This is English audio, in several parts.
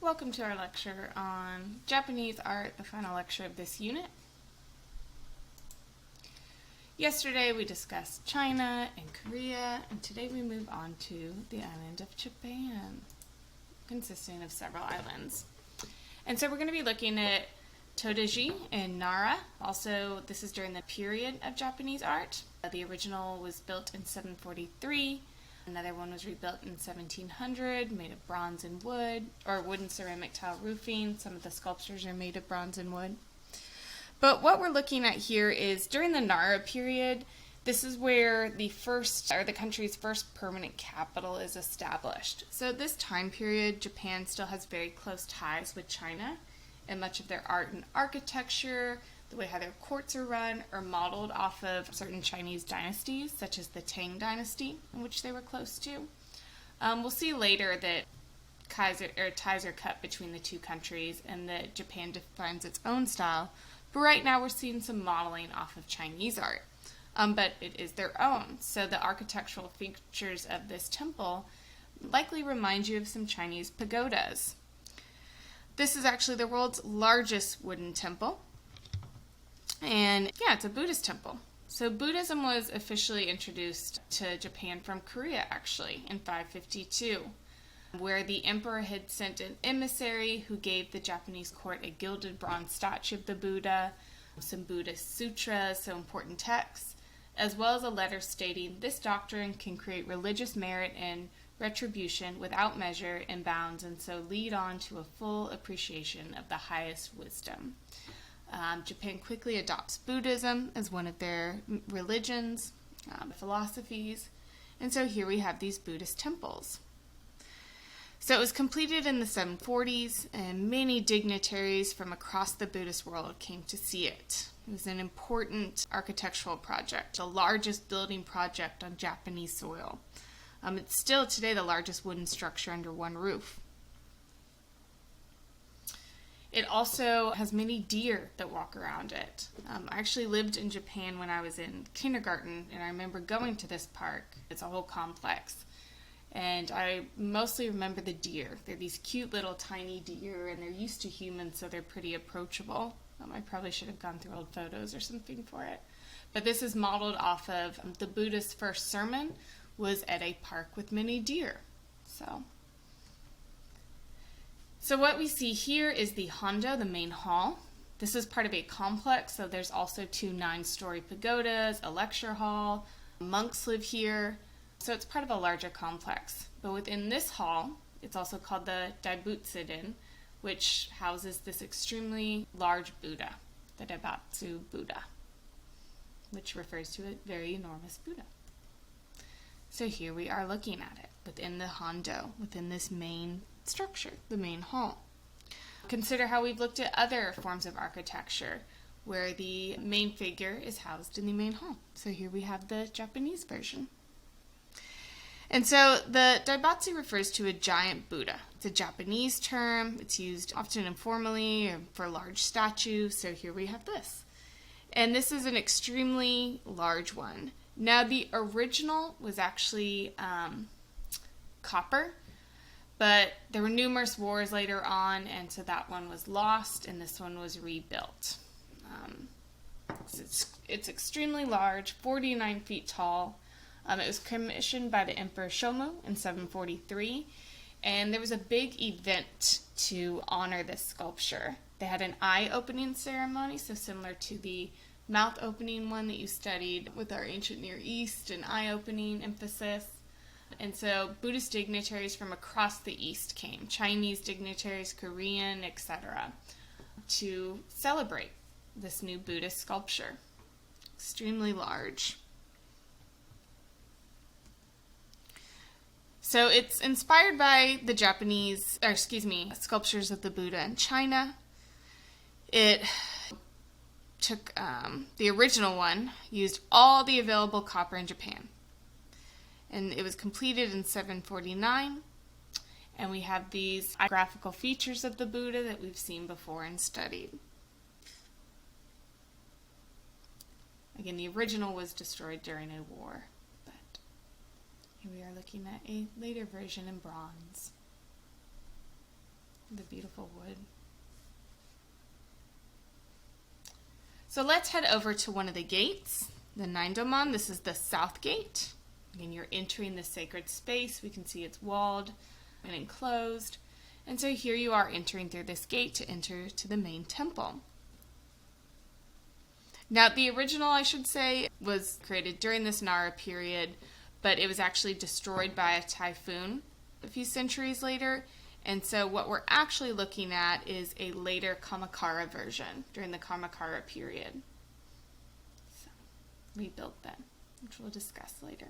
Welcome to our lecture on Japanese art, the final lecture of this unit. Yesterday we discussed China and Korea, and today we move on to the island of Japan, consisting of several islands. And so we're going to be looking at Todaiji and Nara. Also, this is during the period of Japanese art. The original was built in 743. Another one was rebuilt in 1700, made of bronze and wood, or wood and ceramic tile roofing. Some of the sculptures are made of bronze and wood. But what we're looking at here is during the Nara period, this is where the country's first permanent capital is established. So at this time period, Japan still has very close ties with China, and much of their art and architecture, the way how their courts are run, are modeled off of certain Chinese dynasties, such as the Tang dynasty, in which they were close to. We'll see later that ties are cut between the two countries and that Japan defines its own style, but right now we're seeing some modeling off of Chinese art. But it is their own, so the architectural features of this temple likely remind you of some Chinese pagodas. This is actually the world's largest wooden temple. And yeah, it's a Buddhist temple. So Buddhism was officially introduced to Japan from Korea, actually, in 552, where the emperor had sent an emissary who gave the Japanese court a gilded bronze statue of the Buddha, some Buddhist sutras, so important texts, as well as a letter stating this doctrine can create religious merit and retribution without measure and bounds, and so lead on to a full appreciation of the highest wisdom. Japan quickly adopts Buddhism as one of their religions, philosophies, and so here we have these Buddhist temples. So it was completed in the 740s, and many dignitaries from across the Buddhist world came to see it. It was an important architectural project, the largest building project on Japanese soil. It's still today the largest wooden structure under one roof. It also has many deer that walk around it. I actually lived in Japan when I was in kindergarten, and I remember going to this park. It's a whole complex. And I mostly remember the deer. They're these cute little tiny deer, and they're used to humans, so they're pretty approachable. I probably should have gone through old photos or something for it. But this is modeled off of the Buddha's first sermon was at a park with many deer. So what we see here is the Hondo, the main hall. This is part of a complex, so there's also 2 9-story pagodas, a lecture hall. Monks live here, so it's part of a larger complex. But within this hall, it's also called the Daibutsu-den, which houses this extremely large Buddha, the Daibatsu Buddha, which refers to a very enormous Buddha. So here we are looking at it within the Hondo, within this main structure, the main hall. Consider how we've looked at other forms of architecture where the main figure is housed in the main hall. So here we have the Japanese version. And so the Daibatsu refers to a giant Buddha. It's a Japanese term. It's used often informally or for large statues. So here we have this. And this is an extremely large one. Now the original was actually copper, but there were numerous wars later on, and so that one was lost, and this one was rebuilt. It's extremely large, 49 feet tall. It was commissioned by the Emperor Shomu in 743, and there was a big event to honor this sculpture. They had an eye-opening ceremony, so similar to the mouth-opening one that you studied with our ancient Near East, an eye-opening emphasis. And so Buddhist dignitaries from across the East came, Chinese dignitaries, Korean, etc., to celebrate this new Buddhist sculpture. Extremely large. So it's inspired by the sculptures of the Buddha in China. It took the original one, used all the available copper in Japan. And it was completed in 749. And we have these graphical features of the Buddha that we've seen before and studied. Again, the original was destroyed during a war. But here we are looking at a later version in bronze. The beautiful wood. So let's head over to one of the gates, the Nindomon. This is the south gate. Again, you're entering the sacred space. We can see it's walled and enclosed. And so here you are entering through this gate to enter to the main temple. Now, the original, I should say, was created during this Nara period, but it was actually destroyed by a typhoon a few centuries later. And so what we're actually looking at is a later Kamakara version during the Kamakara period. So, rebuilt then, which we'll discuss later.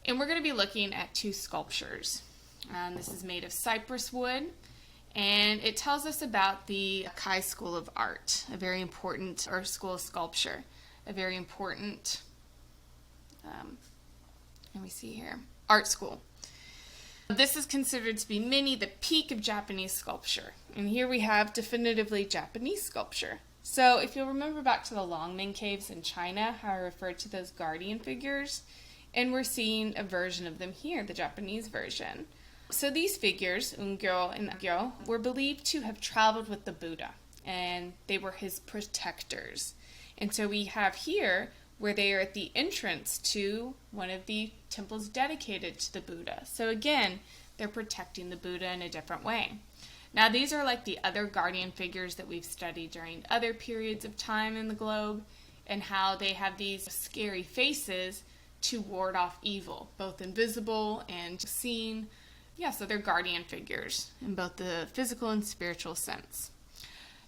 And we're going to be looking at two sculptures. This is made of cypress wood, and it tells us about the Kai School of Art, a very important, or school of sculpture, a very important, let me see here, art school. This is considered to be the peak of Japanese sculpture. And here we have definitively Japanese sculpture. So if you'll remember back to the Longmen Caves in China, how I referred to those guardian figures, and we're seeing a version of them here, the Japanese version. So these figures, Ungyo and Agyo, were believed to have traveled with the Buddha, and they were his protectors. And so we have here where they are at the entrance to one of the temples dedicated to the Buddha. So again, they're protecting the Buddha in a different way. Now these are like the other guardian figures that we've studied during other periods of time in the globe, and how they have these scary faces to ward off evil, both invisible and seen. Yeah, so they're guardian figures in both the physical and spiritual sense.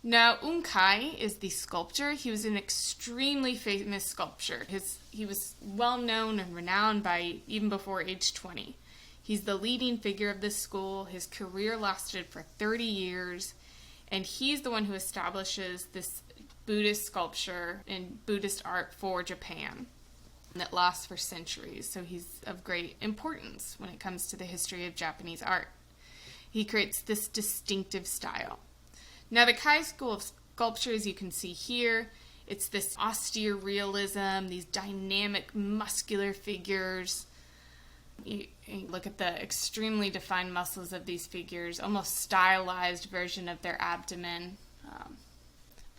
Now, Unkai is the sculptor. He was an extremely famous sculptor. He was well known and renowned by even before age 20. He's the leading figure of this school. His career lasted for 30 years, and he's the one who establishes this Buddhist sculpture and Buddhist art for Japan that lasts for centuries. So he's of great importance when it comes to the history of Japanese art. He creates this distinctive style. Now the Kai School of Sculpture, as you can see here, it's this austere realism, these dynamic muscular figures. You look at the extremely defined muscles of these figures, almost stylized version of their abdomen.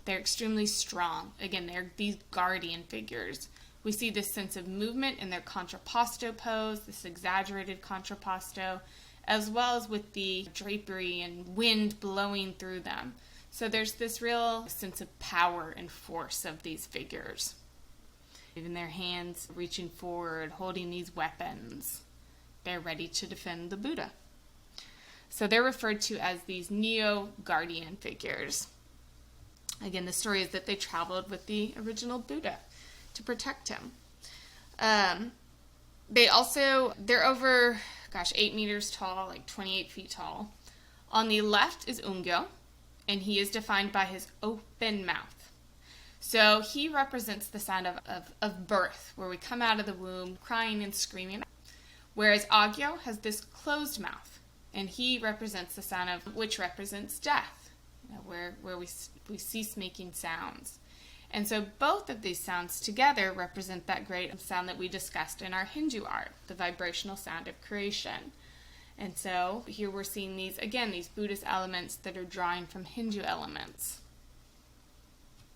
They're extremely strong. Again, they're these guardian figures. We see this sense of movement in their contrapposto pose, this exaggerated contrapposto, as well as with the drapery and wind blowing through them. So there's this real sense of power and force of these figures. Even their hands reaching forward, holding these weapons. They're ready to defend the Buddha. So they're referred to as these neo-guardian figures. Again, the story is that they traveled with the original Buddha to protect him. They're over, 8 meters tall, like 28 feet tall. On the left is Ungyo, and he is defined by his open mouth. So he represents the sound of birth, where we come out of the womb crying and screaming. Whereas Agyo has this closed mouth, and he represents the sound of, which represents death, where we cease making sounds. And so both of these sounds together represent that great sound that we discussed in our Hindu art, the vibrational sound of creation. And so here we're seeing these Buddhist elements that are drawing from Hindu elements.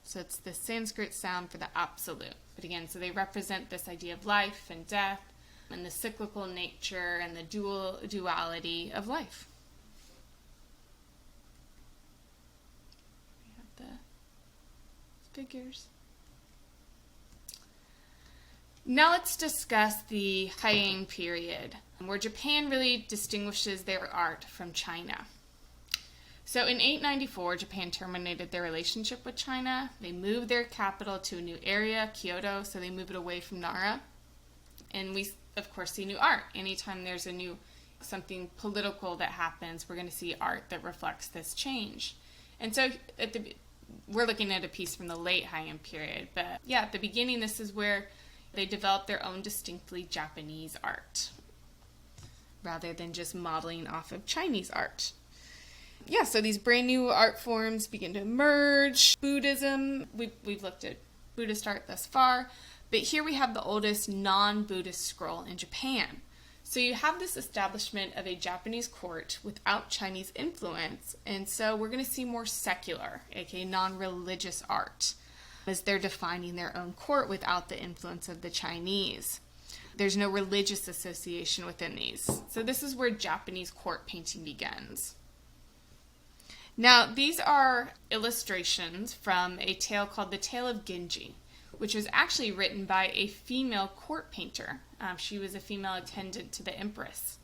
So it's the Sanskrit sound for the absolute. But again, so they represent this idea of life and death and the cyclical nature and the duality of life. Figures. Now let's discuss the Heian period, where Japan really distinguishes their art from China. So in 894, Japan terminated their relationship with China. They moved their capital to a new area, Kyoto, so they moved it away from Nara. And we, of course, see new art. Anytime there's something political that happens, we're going to see art that reflects this change. And so we're looking at a piece from the late Heian period, but at the beginning, this is where they developed their own distinctly Japanese art, rather than just modeling off of Chinese art. So these brand new art forms begin to emerge. Buddhism, we've looked at Buddhist art thus far, but here we have the oldest non-Buddhist scroll in Japan. So you have this establishment of a Japanese court without Chinese influence, and so we're going to see more secular, aka non-religious art, as they're defining their own court without the influence of the Chinese. There's no religious association within these. So this is where Japanese court painting begins. Now, these are illustrations from a tale called The Tale of Genji, which was actually written by a female court painter. She was a female attendant to the empress.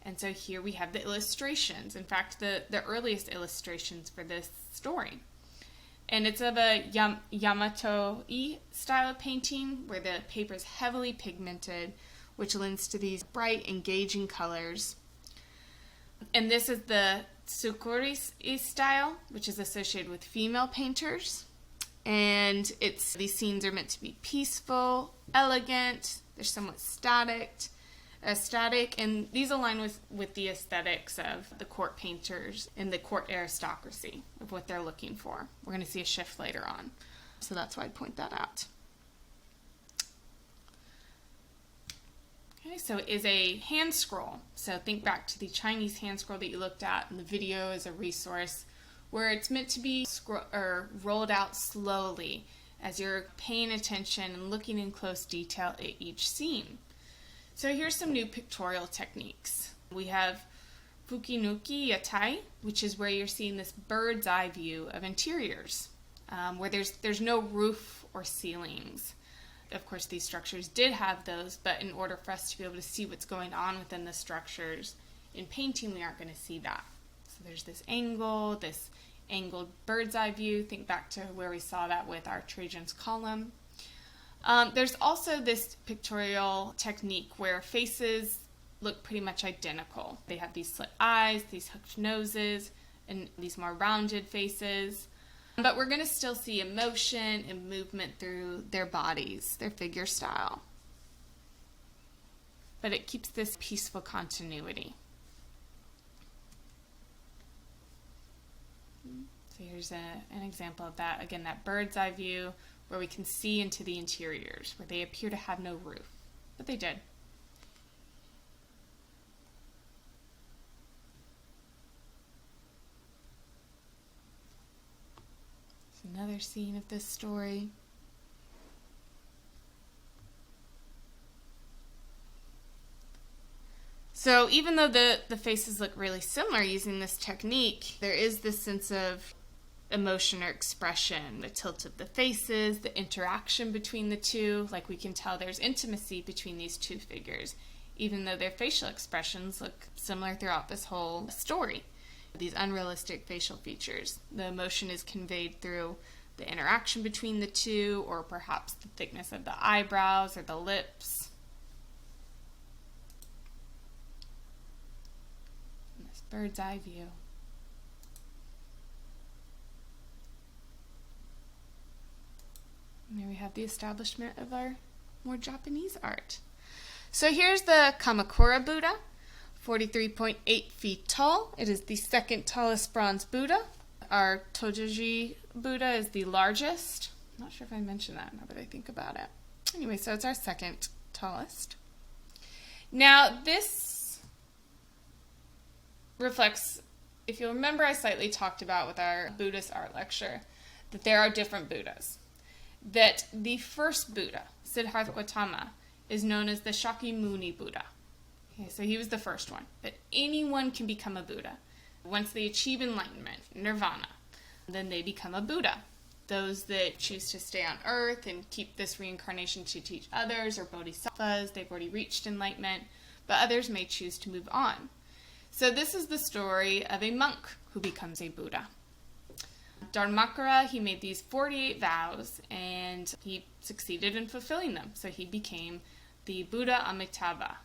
And so here we have the illustrations. In fact, the earliest illustrations for this story. And it's of a Yamato-e style of painting where the paper is heavily pigmented, which lends to these bright, engaging colors. And this is the Tsukuri-e style, which is associated with female painters. And these scenes are meant to be peaceful, elegant, they're somewhat static, and these align with the aesthetics of the court painters and the court aristocracy of what they're looking for. We're going to see a shift later on, so that's why I'd point that out. Okay, so it is a hand scroll. So think back to the Chinese hand scroll that you looked at in the video as a resource, where it's meant to be rolled out slowly as you're paying attention and looking in close detail at each scene. So here's some new pictorial techniques. We have Fukinuki Yatai, which is where you're seeing this bird's eye view of interiors, where there's no roof or ceilings. Of course, these structures did have those, but in order for us to be able to see what's going on within the structures, in painting we aren't going to see that. So there's this angled bird's eye view. Think back to where we saw that with our Trajan's column. There's also this pictorial technique where faces look pretty much identical. They have these slit eyes, these hooked noses, and these more rounded faces. But we're going to still see emotion and movement through their bodies, their figure style. But it keeps this peaceful continuity. So here's an example of that. Again, that bird's eye view where we can see into the interiors, where they appear to have no roof, but they did. It's another scene of this story. So even though the faces look really similar using this technique, there is this sense of emotion or expression, the tilt of the faces, the interaction between the two. Like we can tell there's intimacy between these two figures, even though their facial expressions look similar throughout this whole story. These unrealistic facial features. The emotion is conveyed through the interaction between the two, or perhaps the thickness of the eyebrows or the lips. And this bird's eye view. And there we have the establishment of our more Japanese art. So here's the Kamakura Buddha, 43.8 feet tall. It is the second tallest bronze Buddha. Our Tojoji Buddha is the largest. I'm not sure if I mentioned that now that I think about it. Anyway, so it's our second tallest. Now this reflects, if you'll remember, I slightly talked about with our Buddhist art lecture that there are different Buddhas. That the first Buddha, Siddhartha Gautama, is known as the Shakyamuni Buddha. Okay, so he was the first one. But anyone can become a Buddha. Once they achieve enlightenment, nirvana, then they become a Buddha. Those that choose to stay on earth and keep this reincarnation to teach others are bodhisattvas. They've already reached enlightenment, but others may choose to move on. So this is the story of a monk who becomes a Buddha. Dharmakara, he made these 48 vows, and he succeeded in fulfilling them. So he became the Buddha Amitabha.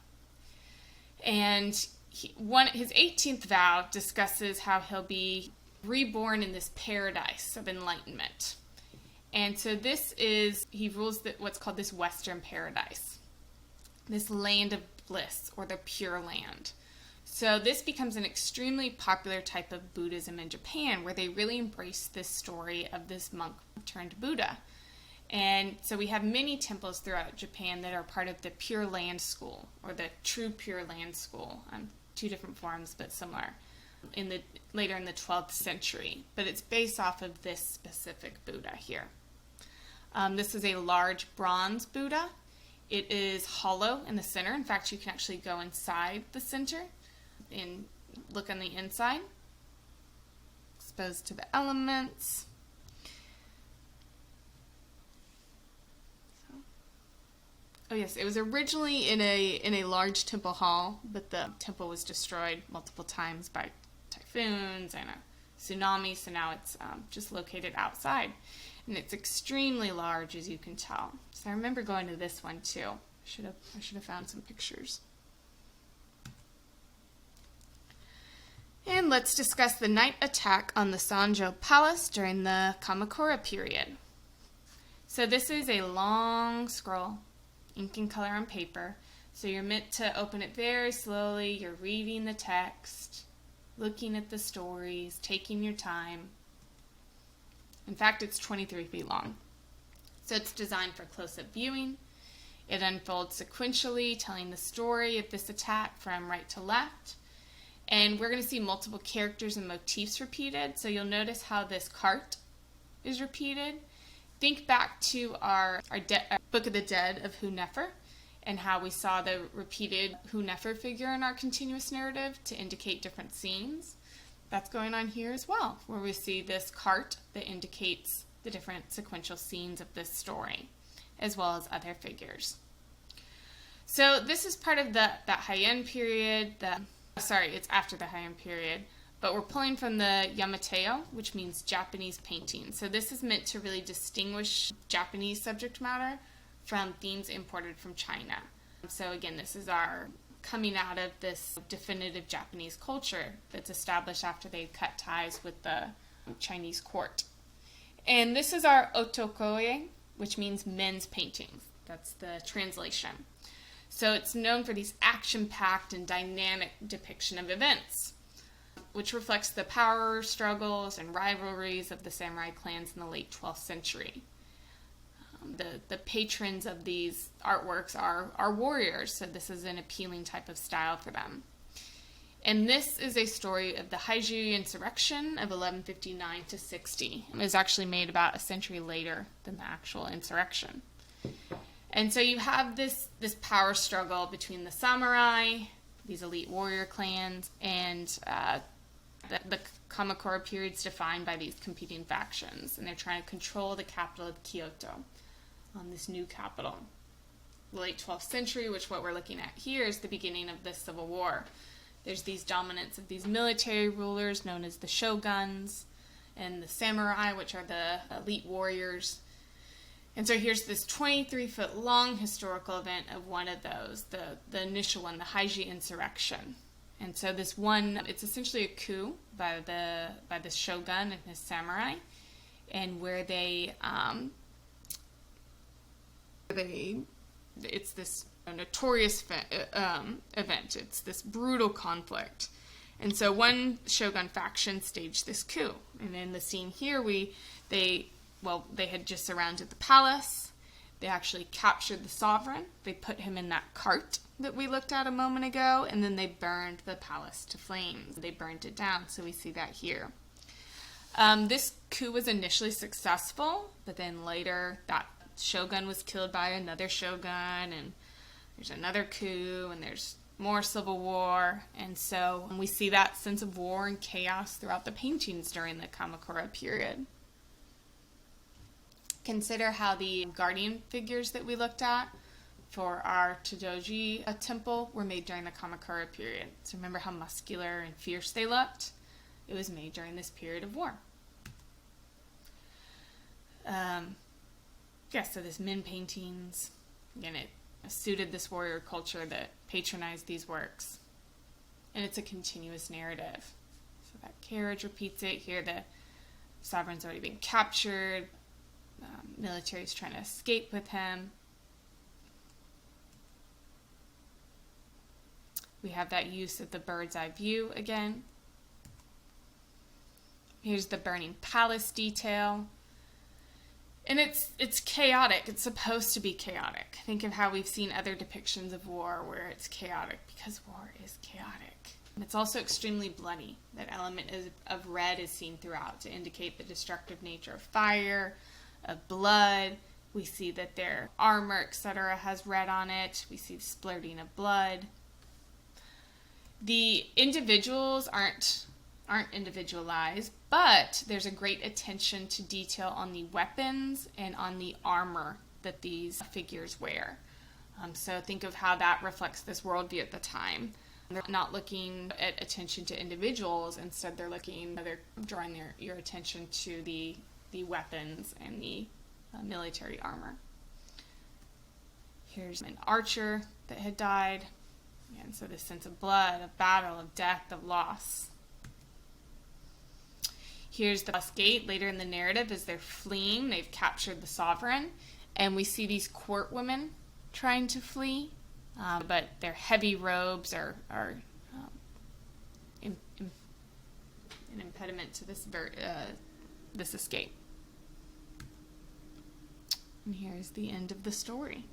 And his 18th vow discusses how he'll be reborn in this paradise of enlightenment. And so he rules what's called this Western paradise, this land of bliss, or the Pure Land. So this becomes an extremely popular type of Buddhism in Japan, where they really embrace this story of this monk turned Buddha. And so we have many temples throughout Japan that are part of the Pure Land School, or the True Pure Land School, two different forms but similar, later in the 12th century. But it's based off of this specific Buddha here. This is a large bronze Buddha. It is hollow in the center. In fact, you can actually go inside the center and look on the inside. Exposed to the elements. Oh yes, it was originally in a large temple hall, but the temple was destroyed multiple times by typhoons and a tsunami, so now it's just located outside. And it's extremely large, as you can tell. So I remember going to this one too. I should have found some pictures. And let's discuss the night attack on the Sanjo Palace during the Kamakura period. So this is a long scroll, ink and color on paper. So you're meant to open it very slowly. You're reading the text, looking at the stories, taking your time. In fact, it's 23 feet long. So it's designed for close-up viewing. It unfolds sequentially, telling the story of this attack from right to left. And we're going to see multiple characters and motifs repeated. So you'll notice how this cart is repeated. Think back to our Book of the Dead of Hu-Nefer and how we saw the repeated Hu-Nefer figure in our continuous narrative to indicate different scenes. That's going on here as well, where we see this cart that indicates the different sequential scenes of this story, as well as other figures. So this is part of that Heian period. It's after the Heian period, but we're pulling from the Yamateo, which means Japanese painting. So this is meant to really distinguish Japanese subject matter from themes imported from China. So again, this is our coming out of this definitive Japanese culture that's established after they cut ties with the Chinese court. And this is our otokoe, which means men's paintings. That's the translation. So it's known for these action-packed and dynamic depiction of events, which reflects the power struggles and rivalries of the samurai clans in the late 12th century. The patrons of these artworks are warriors, so this is an appealing type of style for them. And this is a story of the Heiji insurrection of 1159 to 60. It was actually made about a century later than the actual insurrection. And so you have this power struggle between the samurai, these elite warrior clans, and the Kamakura period is defined by these competing factions, and they're trying to control the capital of Kyoto, this new capital. The late 12th century, which what we're looking at here is the beginning of the Civil War. There's these dominance of these military rulers known as the shoguns, and the samurai, which are the elite warriors. And so here's this 23-foot long historical event of one of those, the initial one, the Heiji insurrection. And so this one, it's essentially a coup by the shogun and his samurai, and where it's this notorious event. It's this brutal conflict. And so one shogun faction staged this coup. And in the scene here, they had just surrounded the palace. They actually captured the sovereign. They put him in that cart that we looked at a moment ago, and then they burned the palace to flames. They burned it down, so we see that here. This coup was initially successful, but then later that shogun was killed by another shogun, and there's another coup, and there's more civil war. And so we see that sense of war and chaos throughout the paintings during the Kamakura period. Consider how the guardian figures that we looked at for our Todoji temple were made during the Kamakura period. So remember how muscular and fierce they looked? It was made during this period of war. So this men paintings, again, it suited this warrior culture that patronized these works. And it's a continuous narrative. So that carriage repeats it. Here the sovereign's already been captured. Military's trying to escape with him. We have that use of the bird's eye view again. Here's the burning palace detail. And it's chaotic. It's supposed to be chaotic. Think of how we've seen other depictions of war where it's chaotic, because war is chaotic. And it's also extremely bloody. That element of red is seen throughout to indicate the destructive nature of fire, of blood. We see that their armor, etc., has red on it. We see splurting of blood. The individuals aren't individualized, but there's a great attention to detail on the weapons and on the armor that these figures wear. So think of how that reflects this worldview at the time. They're not looking at attention to individuals. Instead, they're drawing your attention to the weapons and the military armor. Here's an archer that had died. And so this sense of blood, of battle, of death, of loss. Here's the bus gate later in the narrative as they're fleeing. They've captured the sovereign. And we see these court women trying to flee. But their heavy robes are an impediment to this escape. And here's the end of the story,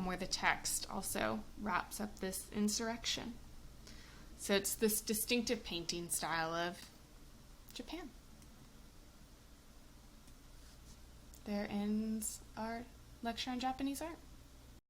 where the text also wraps up this insurrection. So it's this distinctive painting style of Japan. There ends our lecture on Japanese art.